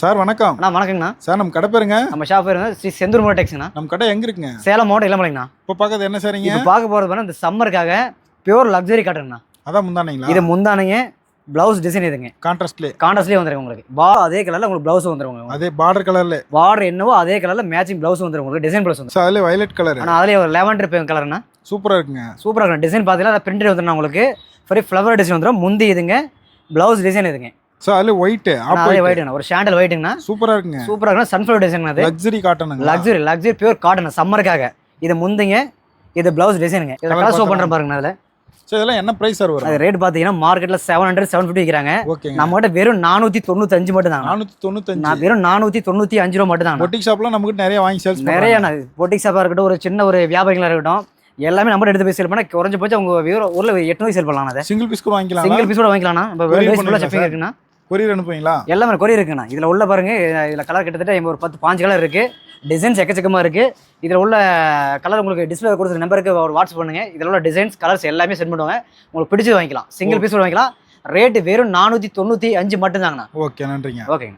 Sir வணக்கம். வணக்கங்கண்ணா. Sir நம்ம கடை பேருங்க? நம்ம ஷாப் பேருங்க ஸ்ரீ செந்தூர் மோட்டெக்ஸ்ண்ணா. நம்ம கடை எங்க இருக்குங்க? சேலம் மாவட்டம் இளமலைங்கண்ணா. இப்போ பார்க்கறது என்ன சார்ங்க? இப்போ பார்க்க போகிறது பாருங்க, இந்த சம்மருக்காக பியூர் லக்ஸரி காட்டன்ண்ணா. அதான் முந்தானைங்களா? இது முந்தானைங்க. ப்ளவுஸ் டிசைன் இதுங்க. கான்ட்ராஸ்ட்லேயே வந்துருங்க உங்களுக்கு. அதே கலரில் உங்களுக்கு ப்ளவுஸ் வந்துருங்க. அதே பார்டர் கலர்ல. பார்டர் என்னவோ அதே கலரில் மேட்சிங் ப்ளவுஸ் வந்துரும் உங்களுக்கு. டிசைன் ப்ளவுஸ் வந்து சார் அதிலே வயலட் கலர். ஆனால் அதிலே ஒரு லெவண்டர் கலர்ண்ணா. சூப்பராக இருக்குங்க. சூப்பராக இருக்கும். டிசைன் பார்த்தீங்கன்னா அதை பிரிண்டட் வந்துடும் உங்களுக்கு. ஃப்ளவர் டிசைன் வந்துடும். முந்தி இதுங்க. ப்ளவுஸ் டிசைன் இதுங்க. சார் அதிலே ஒயிட். அதே ஒயிட்டுங்கண்ணா. ஒரு ஷாண்டல் ஒயிட்டுங்கண்ணா. சூப்பராக இருக்குங்க. சூப்பராக இருக்குண்ணா. சன்ஃப்ளவர் டிசைன் அது. லக்ஸரி காட்டனுங்க. லக்ஸரி பியூர் காட்டன் சம்மருக்காக. இது முந்திங்க. இது ப்ளவுஸ் டிசைனுங்க. இதில் கலர் ஷோ பண்ணுற பாருங்க. அதில் சார் இதெல்லாம் என்ன பிரைஸ் சார் வரும்? அது ரேட் பார்த்தீங்கன்னா மார்க்கெட்டில் 700 750 விற்கிறாங்க. நம்ம கிட்ட வெறும் 495 மட்டும் தான். 495. நான் வெறும் 495 ரூபா மட்டும் தான். பொட்டிக் ஷாப்லாம் நமக்கு நிறைய வாங்கி சேல்ஸ் நிறைய பொட்டிக் ஷாப்பாக இருக்கட்டும், ஒரு சின்ன ஒரு வியாபாரிகளாக இருக்கட்டும், எல்லாமே நம்ம எடுத்து போய் சேல் பண்ணால் குறைஞ்ச போச்சு அவங்க ஊரில் 800 சேல் பண்ணலாம். அதை சிங்கிள் பீஸ் கூட வாங்கிக்கலாம். சிங்கிள் பீஸ் கூட வாங்கிக்கலாம். இப்போ ஷிப்பிங் இருக்குண்ணா. கொரியர் அனுப்புவீங்களா? எல்லாமே கொரியர் இருக்குண்ணா. இதில் உள்ள பாருங்க, இதில் கலர் கிட்டத்தட்ட ஒரு 10-15 கலர் இருக்குது. டிசைன்ஸ் எக்கச்சக்கமாக இருக்குது. இதில் உள்ள கலர் உங்களுக்கு டிஸ்பிளே கொடுத்த நம்பருக்கு ஒரு வாட்ஸ்அப் பண்ணுங்கள். இதில் உள்ள டிசைன்ஸ் கலர்ஸ் எல்லாமே சென்ட் பண்ணுவாங்க. உங்களுக்கு பிடிச்சது வாங்கிக்கலாம். சிங்கிள் பீஸ் கூட வாங்கிக்கலாம். ரேட்டு வெறும் 495 மட்டும் தாங்கண்ணா. ஓகே, நன்றிங்க. ஓகேங்க.